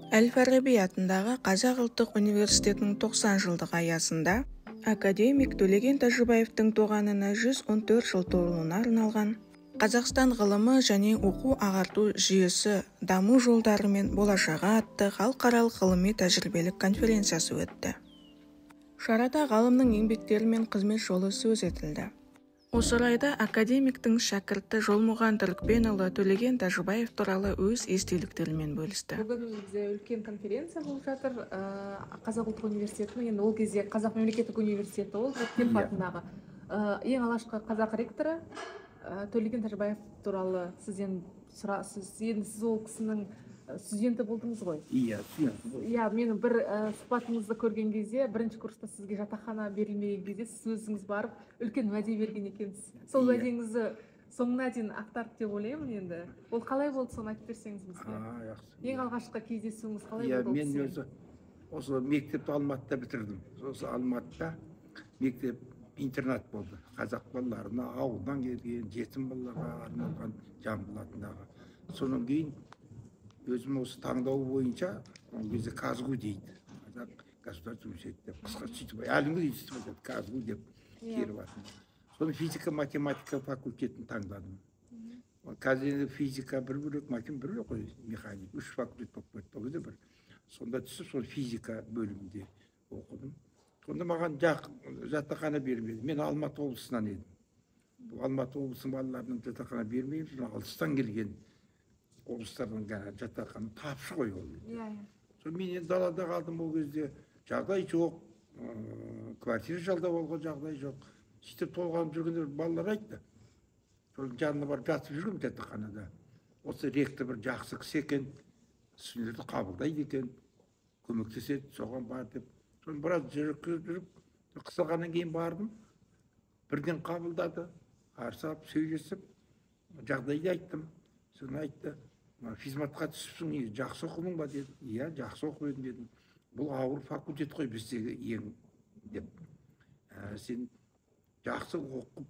Әл-Фараби атындағы Қазақ ұлттық университетінің 90 жылдығы аясында академик Төлеген Тәжібаевтың туғанына 114 жыл толуына арналған Қазақстан ғылымы және оқу-ағарту жүйесі даму жолдары мен болашағы атты халықаралық ғылыми-тәжірибелік конференциясы өтті. Шарада ғалымның еңбектері мен қызмет жолы сөз етілді. Осы орайда академиктің шәкірті Жолмұған Түрікпенұлы Төлеген Тәжібаев туралы өз естеліктерімен бөлісті. Бүгін бізде үлкен конференция болып жатыр. Қазақ ұлттық университетінің, енді ол кезде Қазақ мемлекеттік университеті ол Өткен атындағы. Ең алғашқы қазақ ректоры Төлеген Тәжібаев туралы сізден сіз ол кісінің студенті болдыңыз ғой? Иә, мен бір сұхбатыңызды көрген кезде, бірінші курста сізге жатақхана берілмеген кезде сіз өзіңіз барып үлкен уәде берген екенсіз. Сол уәдеңізді соңына дейін ақтарды деп ойлаймын енді. Ол қалай болды, соны айтып берсеңіз бізге? Ең алғашқы кездесуіңіз қалай болды? Мен өзі осы мектепті Алматыда бітірдім. Осы Алматыда мектеп интернат болды. Қазақ балаларына, ауылдан келген, жетім балаларға арналған Жамбыл атындағы. Содан кейін өзім осы таңдау бойынша ол кезде Казгу дейді. Қазақ государственный университет деп қысқа сөйтіп, әліңгі дейді, Казгу деп келіп атым. Соны физика-математика факультетін таңдадым. Қазір физика бір бөлек, математика бір бөлек қой, механик, 3 факультет болып кетті. Ол кезде бір. Сонда түсіп, сол физика бөлімінде оқыдым. Сонда маған жатақхана бермеді. Мен Алматы облысынан едім. Алматы облысының балаларының жатақхана бермейміз, алыстан келген облыстардың жатақхана тапшы ғой ол. Сол мен енді далада қалдым ол кезде, жағдай жоқ, квартира жалдап алуға жағдай жоқ. Сөйтіп толғанып жүргенде балалар айтты. Сол жанына барып жатып жүргем жатақханада. Осы ректор бір жақсы кісі екен, студенттерді қабылдайды екен, көмектеседі, соған бар деп. Соны біраз жүріп, қысылғаннан кейін бардым. Бірден қабылдады, қарсап, сөйлесіп, жағдайды айттым. Соны айтты, физматқа түсіпсің, жақсы оқыдың ба деді. Иә, жақсы оқып едім дедім. Бұл ауыр факультет қой біздегі ең деп. Сен жақсы оқып,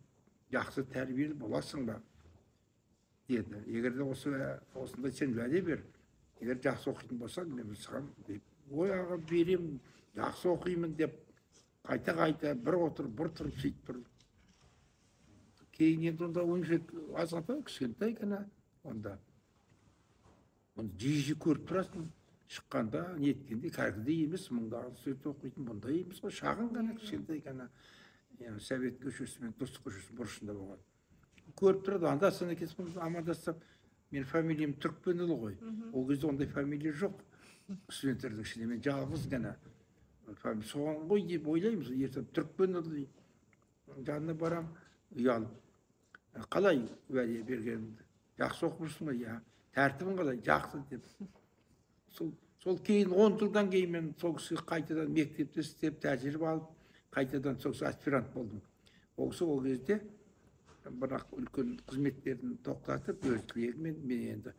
жақсы тәрбиелі боласың ба деді. Егер де осындай сен уәде бер, егер жақсы оқитын болсаң, мен саған деп, ой аға берем, жақсы оқимын деп, қайта бір отырып, бір тұрып сөйтіп тұр. Кейін енді онда университет азғантай, кішкентай ғана онда. Оны жиі көріп тұрасың, шыққанда, неткенде, кәдімгідей емес, мұндағы сөйтіп оқитын, бұндай емес қой, шағын ғана, кішкентай ғана. Совет көшесі мен Достық көшесі бұрышында болған. Көріп тұрады, анда-санда кесіп амандасып, мен фамилиям Түрікпенұлы ғой. Ол кезде ондай фамилия жоқ. Студенттердің ішінде мен жалғыз ғана. Соған ғой деп ойлаймыз, ертіп Түрікпенұлы дейді. Жанына барам, ұялып. Қалай уәде бергенімді? Жақсы оқымышсың ба? Я, тәртібің қалай? Жақсы деп. Сол кейін 10 жылдан кейін мен сол кісіге қайтадан мектепте істеп, тәжірибе алып, қайтадан сол аспирант болдым. Ол кісі ол кезде бірақ үлкен қызметтерін тоқтатып, өз тілегімен мен енді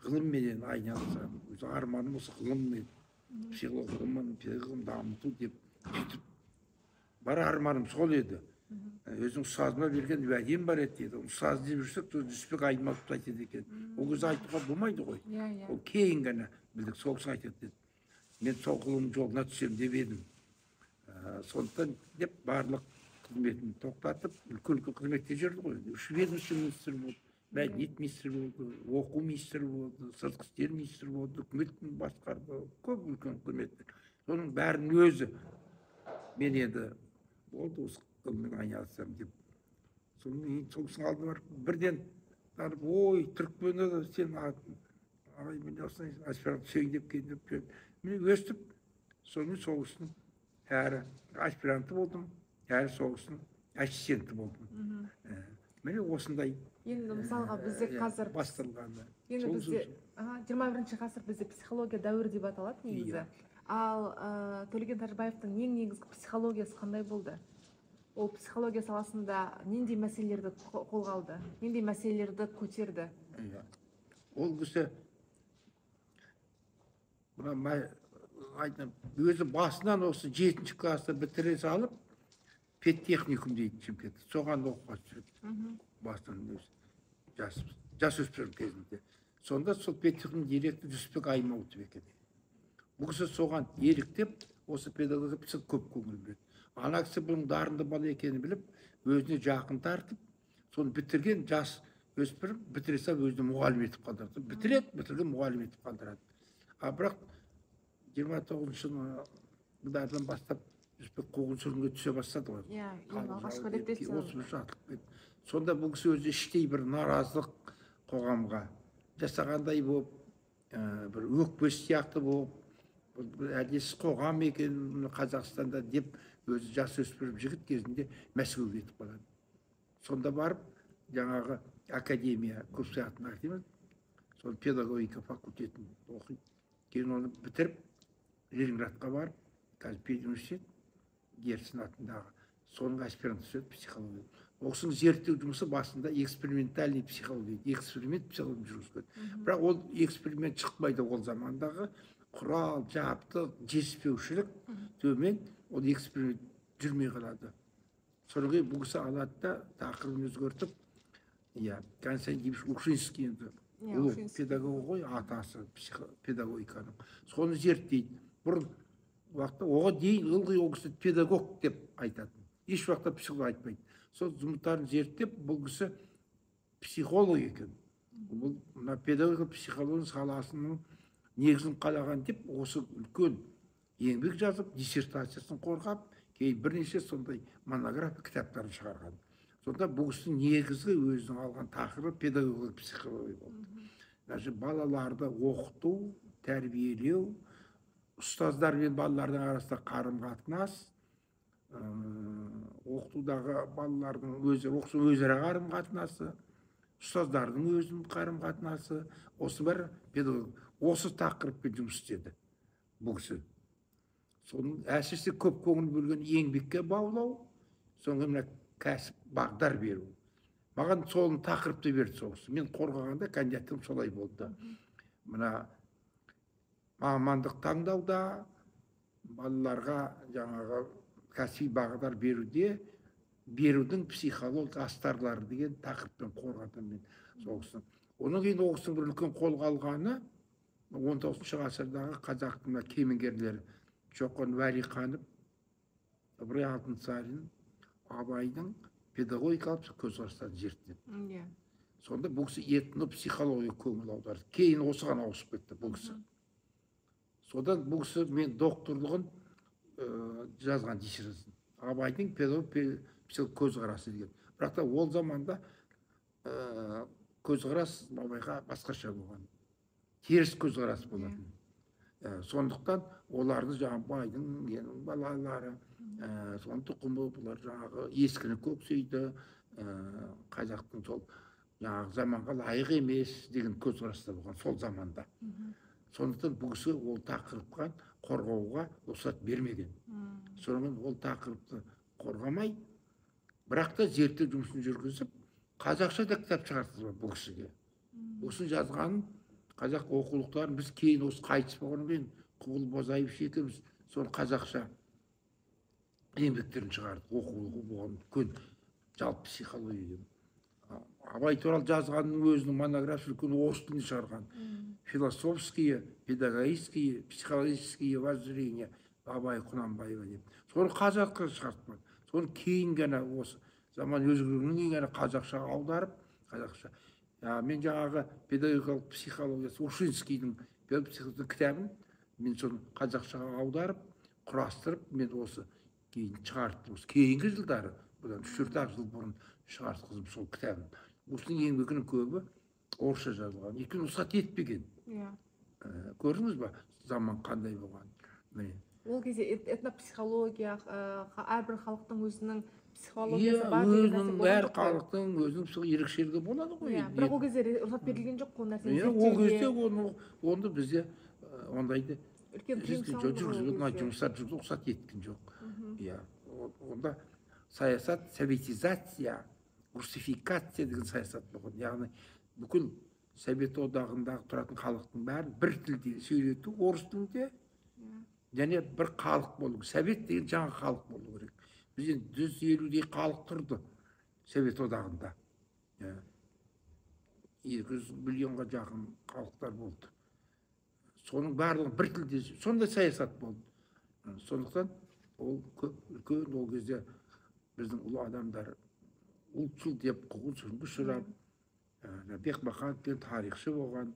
ғылымменен айналысам. Өзі арманым осы ғылыммен, психологымын, педагогым дамыту деп сөйтіп. Бар арманым сол еді. Өзің ұстазыма берген уәдем бар еді деді. Ұстаз деп жүрсек, жүсіпбек айналып айтады екен. Ол кезде айтуға болмайды ғой. Ол кейін ғана білдік, сол кісі айтады деді. Мен сол ғылым жолына түсем деп едім. Сондықтан деп барлық қызметін тоқтатып, үлкен қызметте жүрді ғой. Үш ведомство министрі болды, мәдениет министрі болды, оқу министрі болды, сыртқы істер министрі болды, үкіметтің басқарды, көп үлкен қызметтер. Соның бәрін өзі мен енді болды осы ғылыммен айналысам деп. Соның кісінің алдына барып, бірден барып, ой, Түрікпенұлы, сен ағай, мен осындай аспирант түсейін деп келдім. Мен өстіп, соның сол кісінің әрі аспиранты болдым, әрі соғыстың ассистенті болдым. Міне осындай. Енді мысалға бізде қазір бастырылғаны. Енді бізде 21-ші ғасыр бізде психология дәуірі деп аталады негізі. Ал Төлеген Тәжібаевтың ең негізгі психологиясы қандай болды? Ол психология саласында нендей мәселелерді қолға алды, нендей мәселелерді көтерді? Ол кісі өзі басынан осы 7-ші класты бітіре салып, педтехникум дейді Шымкент. Соған оқуға түсірді. Басынан өзі жасөспірім кезінде. Сонда сол педтехникум директор Жүсіпбек Аймауытов екен. бұл кісі соған еліктеп осы педагогика көп көңіл бөледі. Ана кісі бұның дарынды бала екенін біліп өзіне жақын тартып, соны бітірген жас өспірім бітіре салып өзіне мұғалім етіп қалдырады. Бітірген мұғалім етіп қалдырады. Бірақ 29 жылдардан бастап Жүсіпбек қуғын-сүргінге түсе бастады ғой. алғашқы репрессия. 31 атылып кетті. Сонда бұл кісі өзі іштей бір наразылық қоғамға жасағандай болып, бір өкпес сияқты болып, әдесіз қоғам екен Қазақстанда деп өзі жасөспірім жігіт кезінде Мәскеуге кетіп қалады. Сонда барып, жаңағы академия курсатына дейміз, сол педагогика факультетін оқиды. Кейін оны бітіріп, Ленинградқа барып, қазір педуниверситет, Герцен атындағы, соның аспирант түседі психология. Осының зерттеу жұмысы басында экспериментальный психология, эксперимент психология жүргізген. Бірақ ол эксперимент шықпайды ол замандағы, құрал, жабдық, жетіспеушілік төмен, ол эксперимент жүрмей қалады. Содан кейін бұл кісі алады да тақырыбын өзгертіп, Константин Ильич Ушинский енді ол педагог ғой, атасы педагогиканың. Соны зерттейді. Бұрын уақытта оған дейін ылғи ол кісі педагог деп айтады. Еш уақытта психолог айтпайды. Сол жұмыстарын зерттеп, бұл кісі психолог екен. Бұл педагогика психология саласының негізін қалаған деп, осы үлкен еңбек жазып, диссертациясын қорғап, кейін бірнеше сондай монография кітаптарын шығарған. Сонда бұл кісінің негізгі өзінің алған тақырыбы педагогика психология болды. Балаларды оқыту, тәрбиелеу, ұстаздар мен балалардың арасында қарым-қатынас, оқытудағы балалардың өзара қарым-қатынасы, ұстаздардың өзінің қарым-қатынасы, осы бір педагог, осы тақырыппен жұмыс істеді бұл кісі. Соның әсіресе көп көңіл бөлген еңбекке баулау, соңғы мына кәсіп бағдар беру. Маған соның тақырыпты берді соғысы. Мен қорғағанда кандидатым солай болды. Мына мамандық таңдауда, балаларға жаңағы кәсіби бағдар берудің психология астарлары деген тақырыппен қорғадым мен соғысын. Оның кейін оғыстың бір үлкен қолға алғаны 19 ғасырдағы қазақтың кемеңгерлері Чоқан Уәлиханов, Ыбырай Алтынсарин, Абайдың педагогикалық көзқарастарын зерттеді. Сонда бұл кісі этнопсихология көңіл аударды. Кейін осыған ауысып кетті бұл кісі. Содан бұл кісі мен докторлығын жазған диссертациясын. Абайдың педагогикалық көзқарасы деген. Бірақ та ол заманда көзқарас Абайға басқаша болған. Теріс көзқарас болатын. Сондықтан оларды жаңағы байдың балалары, соның тұқымы бұлар жаңағы ескіні көксейді, қазақтың сол жаңағы заманға лайық емес деген көзқараста болған сол заманда. Сондықтан бұл кісі ол тақырыпқа қорғауға рұқсат бермеген. Сонымен ол тақырыпты қорғамай, бірақ та зерттеу жұмысын жүргізіп, қазақша да кітап шығартты бұл кісіге. Осыны жазғанын қазақ оқулықтарын біз кейін осы қайтыс болғаннан кейін Құбыл Бозаев екеуміз сол қазақша еңбектерін шығардық. Оқулығы болған үлкен жалпы психология. Абай туралы жазғанның өзінің монографиясы үлкен орыс тілінде шығарған. Философские, педагогические, психологические воззрения Абай Құнанбаева деп. Соны қазаққа шығартқан. Соны кейін ғана осы заман өзгергеннен кейін ғана қазақша аударып, қазақша. Мен жаңағы педагогикалық психологиясы Ушинскийдің педагогикалық кітабын мен соны қазақшаға аударып, құрастырып, мен осы кейін шығарттым. Кейінгі жылдары, бұдан 3-4 жыл бұрын шығартқызып сол кітабын. Осының еңбегінің көбі орысша жазылған. Екеуін рұқсат етпеген. Көрдіңіз ба, заман қандай болған? Ол кезде этнопсихология, әрбір халықтың өзінің психологиясы бар деген нәрсе болады. Әр халықтың өзінің ерекшелігі болады ғой. Бірақ ол кезде рұқсат берілген жоқ қой нәрсені зерттеуге. Ол кезде оны бізде ондайды жұмыстар жүргізуге рұқсат еткен жоқ. Онда саясат, советизация, русификация деген саясат болған. Яғни бүкіл Совет одағындағы тұратын халықтың бәрін бір тілде сөйлету, орыс тілінде, және бір халық болу. Совет деген жаңа халық болу керек. Бізден 150-дей халық тұрды Совет одағында. 200 миллионға жақын халықтар болды. соның барлығы бір тілде, сондай саясат болды. Сондықтан ол үлкен ол кезде біздің ұлы адамдар ұлтшыл деп қуғын-сүргінге ұшырап, Бекмаханов деген тарихшы болған,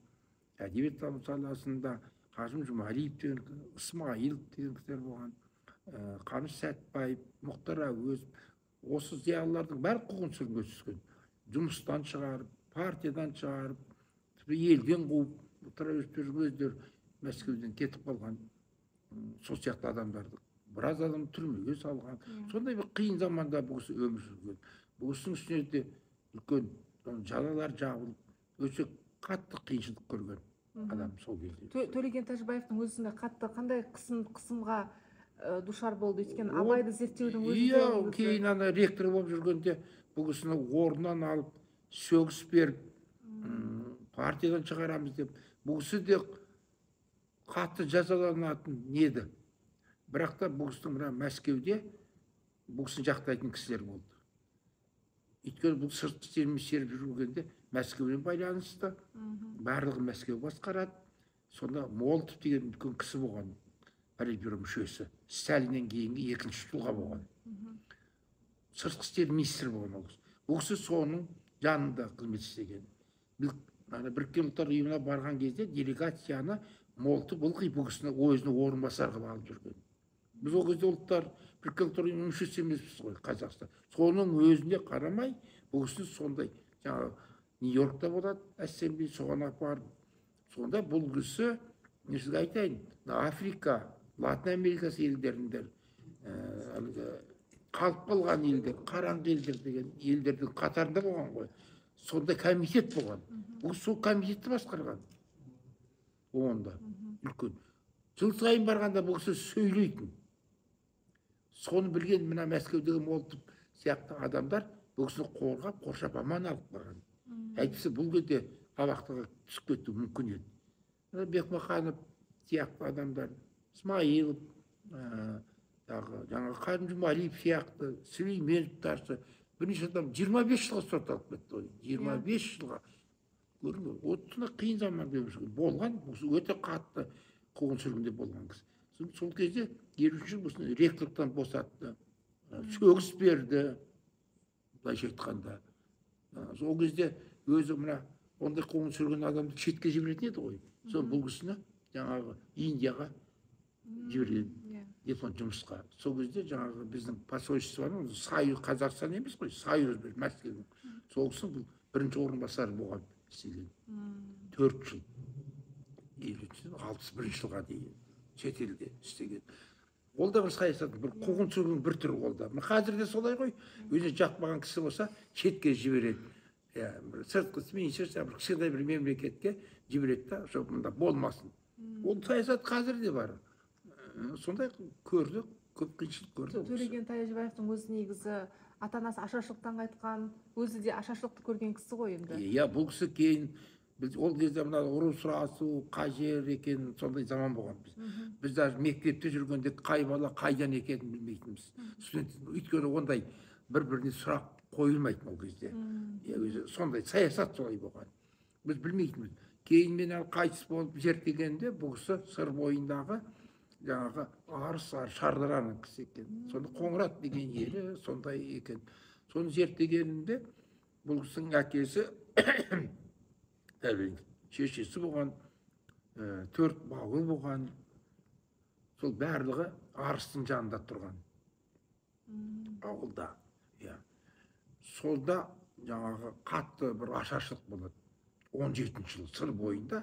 әдебиеттану саласында Қасым Жұмалиев деген, Ысмайылов деген кісілер болған, Қаныш Сәтбаев, Мұхтар Әуезов, осы зиялылардың бәрі қуғын-сүргінге түскен. Жұмыстан шығарып, партиядан шығарып, елден қуып, Мұхтар Әуезовтердің өздері Мәскеуден кетіп қалған, сол сияқты адамдарды біраз адам түрмеге салған. Сондай бір қиын заманда бұл кісі өмір сүрген. Бұл кісінің үстіне де үлкен жалалар жабылып, өте қатты қиыншылық көрген адам сол кезде. Төлеген Тәжібаевтың өзінде қатты қандай қысымға душар болды? Өйткені Абайды зерттеудің өзінде. Иә, кейін ана ректор болып жүргенде бұл кісіні орнынан алып, сөгіс беріп, партиядан шығарамыз деп, бұл кісі де қатты жазаланатын еді. Бірақ та бұл кісінің Мәскеуде бұл кісіні жақтайтын кісілер болды. Өйткені бұл сыртқы істер министрі жүргенде Мәскеумен байланысты, барлығы Мәскеу басқарады. Сонда Молотов деген үлкен кісі болған, политбюро мүшесі, Сталиннен кейінгі екінші тұлға болған. Сыртқы істер министрі болған ол кісі. Бұл кісі соның жанында қызмет істеген. Біріккен ұлттар ұйымына барған кезде делегацияны Молотов бұл кісіні өзінің орынбасары қылып алып жүрген. Біз ол кезде ұлттар біріккен ұлттар ұйымының мүшесі емеспіз ғой, Қазақстан. Соның өзіне қарамай, бұл кісіні сондай, жаңағы Нью-Йоркта болады, ассамблея, соған апарып. Сонда бұл кісі, мен сізге айтайын, Африка, Латын Америкасы елдерінде қалып қалған елдер, қараңғы елдер деген елдердің қатарында болған ғой. Сонда комитет болған. Бұл сол комитетті басқарған. Онда үлкен. Жыл сайын барғанда бұл кісі сөйлейтін. Соны білген мына Мәскеудегі Молотов сияқты адамдар бұл кісіні қорғап, қоршап аман алып барған. Әйтпесе бұл кезде абақтыға түсіп кету мүмкін еді. Бекмаханов сияқты адамдар, Исмаилов, жаңағы Қасым Жұмалиев сияқты, Сүлейменов тарсы, бірнеше адам 25 жылға сотталып кетті. 25 жылға. Отына қиын заманда өмір сүрген. Болған, өте қатты қуғын-сүргінде болған кісі. Сол кезде 20 жыл осыны ректорлықтан босатты, сөгіс берді, былайша айтқанда. Сол кезде өзі мына ондай қуғын-сүрген адамды шетке жіберетін еді ғой. Сол бұл кісіні жаңағы Индияға жіберген. Телефон жұмысқа. Сол кезде жаңағы біздің посольство бар, Союз, Қазақстан емес қой, Союз бір Мәскеудің. Сол кісі бұл бірінші орынбасары болған істеген. 4 жыл. 61 жылға дейін шетелде істеген. Ол да бір саясат, бір қуғын-сүргін бір түрі ол да. Қазір де солай ғой. Өзі жақпаған кісі болса, шетке жібереді. Сыртқы министр бір кішкентай бір мемлекетке жібереді да, жоқ мұнда болмасын. Ол саясат қазір де бар. Сондай көрдік, көп қиыншылық көрдік. Төлеген Тәжібаевтың өзі негізі ата-анасы ашаршылықтан қайтқан, өзі де ашаршылықты көрген кісі ғой енді. Иә, бұл кісі кейін біз ол кезде мына ұру сұрасу қай жер екенін сондай заман болған біз. Біз даже мектепте жүргенде қай бала қайдан екенін білмейтінбіз. Өйткені ондай бір-біріне сұрақ қойылмайтын ол кезде. Сондай саясат солай болған. Біз білмейтінбіз. Кейін мен қайтыс болып зерттегенде бұл кісі сыр бойындағы жаңағы арыс Шардараның кісі екен. Сонда Қоңырат деген ері сондай екен. Соны зерттегенінде бұл кісінің әкесі шешесі болған, 4 бауыр болған. Сол барлығы арыстың жанында тұрған ауылда. Солда жаңағы қатты бір ашаршылық болады. 17 жыл сыр бойында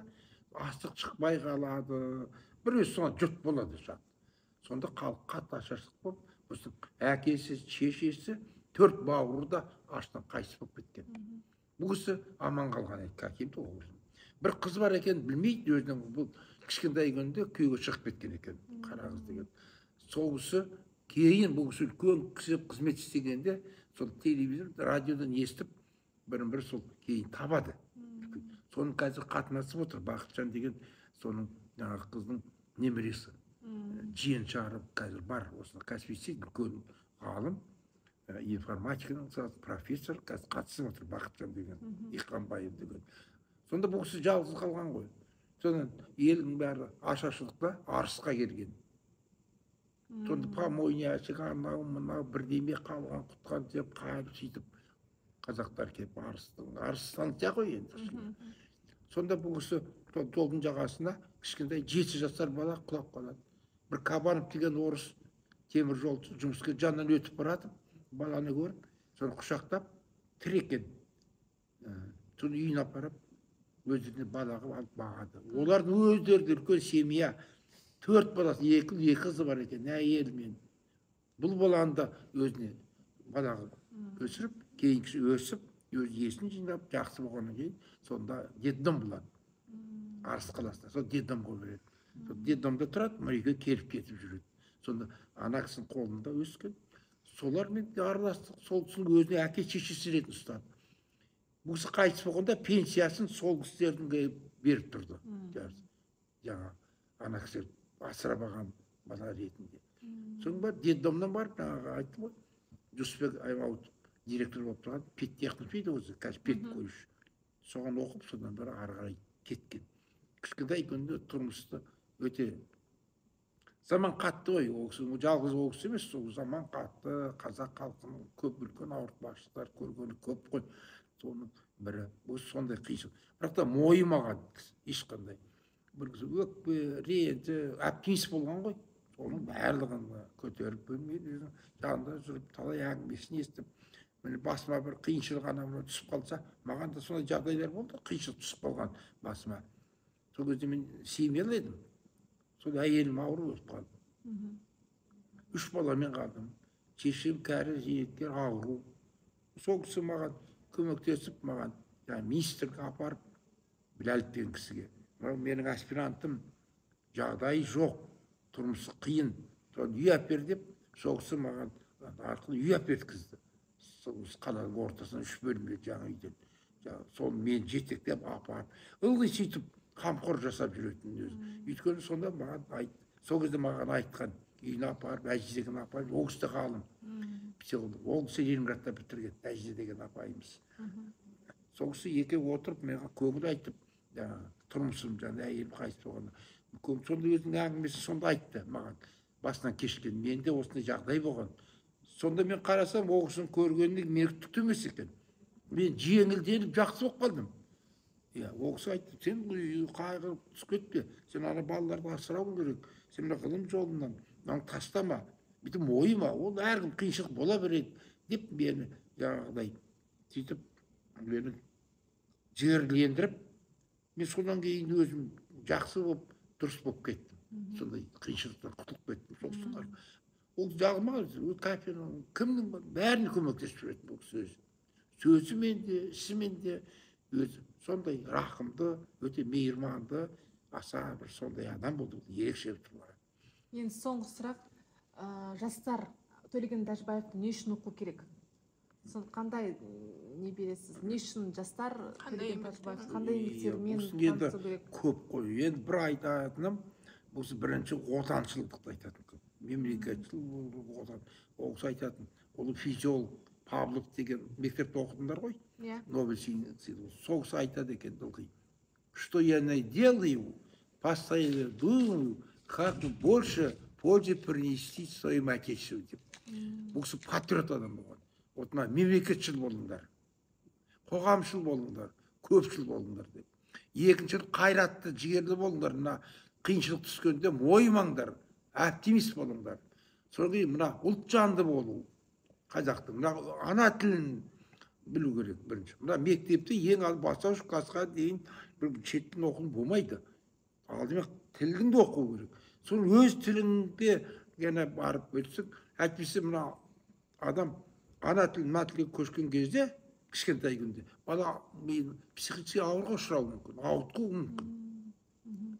астық шықпай қалады. Бір өз соңа жұт болады жат. Сонда халық қатты ашаршылық болып, осы әкесі, шешесі, 4 бауыры да аштан қайтыс болып кеткен. Бұл кісі аман қалған еді, кәкемді ол кісі. Бір қыз бар екен, білмейді өзінің, бұл кішкентай күнде күйеуге шығып кеткен екен, қара қыз деген. Сол кісі кейін бұл кісі үлкен кісі қызмет істегенде, сол телевизор, радиодан естіп, бірін-бірі сол кейін табады. Соның қазір қатынасып отыр, Бақытжан деген соның жаңағы қыздың немересі. Жиен шығарып қазір бар, осыны Каспийде үлкен ғалым, информатиканың профессор, қазір қатысып отыр, Бақытжан деген, Иқанбаев деген. Сонда бұл кісі жалғыз қалған ғой. Сонан елдің бәрі ашаршылықта арысқа келген. Сонда помойняшық анау мынау бірдеме қалған құтқан деп қайып сөйтіп қазақтар келіп арыс станция ғой енді. Сонда бұл кісі жолдың жағасына кішкентай 7 жасар бала құлап қалады. Бір Кабанов деген орыс темір жолшы жұмысқа жанынан өтіп барады, баланы көріп, соны құшақтап тірі екен. Соны үйіне апарып, өздеріне балаға алып бағады. Олардың өздері де үлкен семья, 4 баласы, 2 қызы бар екен, әйелімен. Бұл баланы да өзіне балаға өсіріп, кейінгісі өсіп, өз есін жинап, жақсы болғаннан кейін, сонда детдом болады. Арыс қаласында, сол детдомға береді. Детдомда тұрады, үйге келіп кетіп жүреді. Сонда ана кісінің қолында өскен. Солармен араластық, сол кісінің өзіне әке шешесі ретінде ұстады. Бұл кісі қайтыс болғанда пенсиясын сол кісілердің беріп тұрды. Жаңа ана кісілер асырап алған бала ретінде. Соң ба детдомнан барып жаңағы айтты ғой, Жүсіпбек Аймауытов директор болып тұрған педтехник дейді өзі, қазір пед қойышы. Соған оқып, содан бері ары қарай кеткен. Кішкентай күнде тұрмысты өте заман қатты ғой, жалғыз ол кісі емес, сол заман қатты, қазақ халқының көп үлкен ауыртпашылықтар көргені көп қой. Соның бірі, осы сондай қиыншылық. Бірақ та мойымаған ешқандай. Бір кісі өкпе, ренжі, оптимист болған ғой. Соның барлығын көтеріп, мен өзім жанында жүріп, талай әңгімесін естіп, міне басыма бір қиыншылық анау түсіп қалса, маған да сондай жағдайлар болды, қиыншылық түсіп қалған басыма. Сол кезде мен семьялы едім. Сол әйелім ауру болып қалды. 3 баламен қалдым. Шешем кәрі жиектер ауру. Сол кісі маған көмектесіп, маған министрге апарып, Біләлов деген кісіге. Менің аспирантым жағдайы жоқ, тұрмысы қиын. Соны үй әпер деп, сол кісі маған арқылы үй әперткізді. Сол қаланың ортасынан 3 бөлмелі жаңа үйден. Соны мен жетектеп апарып, ылғи сөйтіп қамқор жасап жүретін өзі. Өйткені сонда маған айтты, сол кезде маған айтқан, үйіне апарып, Әжі деген апайым, ол кісі ғалым. Ол кісі Ленинградта бітірген, Әжі деген апайымыз. Сол кісі екеуі отырып, маған көңіл айтып, тұрмысым, әйелім қайтыс болғанда. Сонда өзінің әңгімесі сонда айтты маған, басынан кешкен, менде осындай жағдай болған. Сонда мен қарасам, ол кісінің көргеніне мен түктемес екен. Мен жеңілденіп жақсы болып қалдым. Ол кісі айтты, сен қайғырып түсіп кетпе, сен ана балаларды асырауың керек, сен ғылым жолынан тастама, бүйтіп мойыма, ол әркім қиыншылық бола береді деп мені жаңағыдай сөйтіп мені жігерлендіріп, мен содан кейін өзім жақсы болып, дұрыс болып кеттім. Сондай қиыншылықтан құтылып кеттім. Соғыстың ол жағыма кафенің кімнің бәріне көмектесіп жүретін бұл сөз. Сөзімен де, ісімен де өзі сондай рақымды, өте мейірманды, аса бір сондай адам болды, ерекше тұлға. Енді соңғы сұрақ, жастар Төлеген Тәжібаевты не үшін оқу керек? Қандай не бересіз? Не үшін жастар Төлеген Тәжібаевты қандай еңбектерімен танысу керек? Көп қой. Енді бір айтатыным, осы бірінші отаншылдықты айтатын. Мемлекетшіл отан. Ол кісі айтатын. Ол физиолог Павлов деген мектепте оқыдыңдар ғой? Нобель сыйлығы. Сол кісі айтады екен, что я делаю, постоянно думаю, как больше пользы принести своим отечеству. Бұл кісі патриот адам болған. Отына мемлекетшіл болыңдар, қоғамшыл болыңдар, көпшіл болыңдар деп. Екінші қайратты, жігерлі болыңдар, мына қиыншылық түскенде мойымаңдар, оптимист болыңдар. Содан кейін мына ұлт жанды болу, қазақтың, мына ана тілін білу керек бірінші. Мына мектепте ең ал бастауыш классқа дейін бір шет тілін оқу болмайды. Алдымен тілін де оқу керек. Сол өз тіліңде ғана барып өтсің, әйтпесе мына адам ана тіл, мына тілге көшкен кезде, кішкентай күнде, бала психически ауырға ұшырауы мүмкін, ауытқуы мүмкін.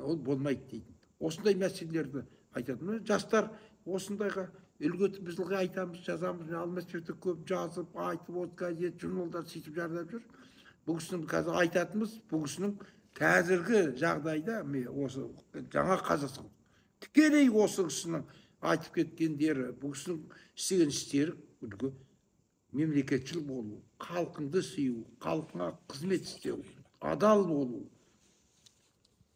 Ол болмайды дейді. Осындай мәселелерді айтатын. Жастар осындайға үлгі етіп, біз айтамыз, жазамыз, Алмасбекте көп жазып, айтып, осы газет, журналдар сөйтіп жардап жүр. Бұл кісінің қазір айтатынымыз, бұл кісінің қазіргі жағдайда, осы жаңа Қазақстан, тікелей осы кісінің айтып кеткендері, бұл кісінің істеген істері үлгі мемлекетшіл болу, халқыңды сүю, халқыңа қызмет істеу, адал болу.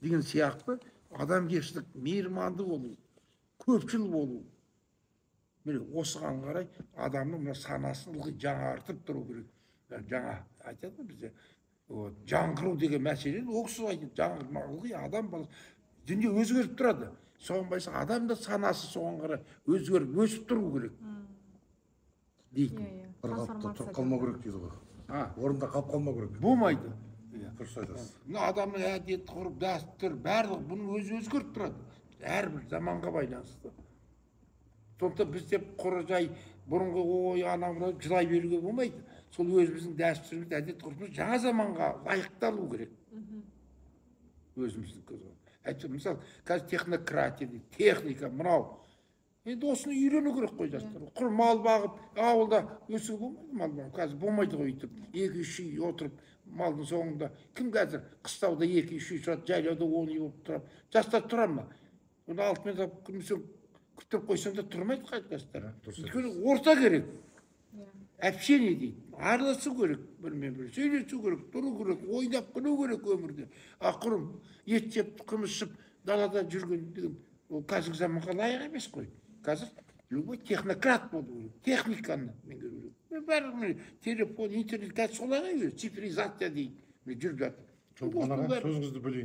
деген сияқты адамгершілік, мейірманды болу, көпшіл болу. Міне осыған қарай адамның мына санасын ылғи жаңартып тұру керек. Жаңа айтады ғой бізде жаңғыру деген мәселені ол кісі айтады. Ылғи адам баласы дүние өзгеріп тұрады. Соған байланысты адам да санасы соған қарай өзгеріп өсіп тұру керек дейді. бір қалыпта тұрып қалмау керек дейді ғой. Орында қалып қалмау керек. Болмайды. Дұрыс айтасыз. Мына адамның әдет ғұрып, дәстүр барлығы бұның өзі өзгеріп тұрады. Әрбір заманға байланысты. Сондықтан біз деп құр жай бұрынғы ой анау жылай беруге болмайды. Сол өзіміздің дәстүріміз, әдет ғұрпымыз жаңа заманға лайықталу керек. Өзіміздің айтты мысалы қазір технократия дейді, техника мынау. Енді осыны үйрену керек қой жастар. Құр мал бағып, ауылда өсуге болмайды мал бағып. Қазір болмайды ғой өйтіп. 2-3 үй отырып малдың соңында. Кім қазір қыстауда 2-3 үй тұрады, жайлауда 10 үй болып тұрады. Жастар тұра ма? Оны алтымен күттіріп қойсаң да тұрмайды қайтқастар. Өйткені орта керек. Общение дейді. Араласу керек, бірмен бірі сөйлесу керек, тұру керек, ойнап күлу керек өмірде. Құрым ет жеп, қымыз ішіп, далада жүрген деген ол қазіргі заманға лайық емес қой. Қазір любой технократ болу керек, техниканы меңгеру керек. Бәрі телефон, интернет, қазір солай ғой, цифризация дейді. Жүріп жатыр. Сөзіңізді бөлейін.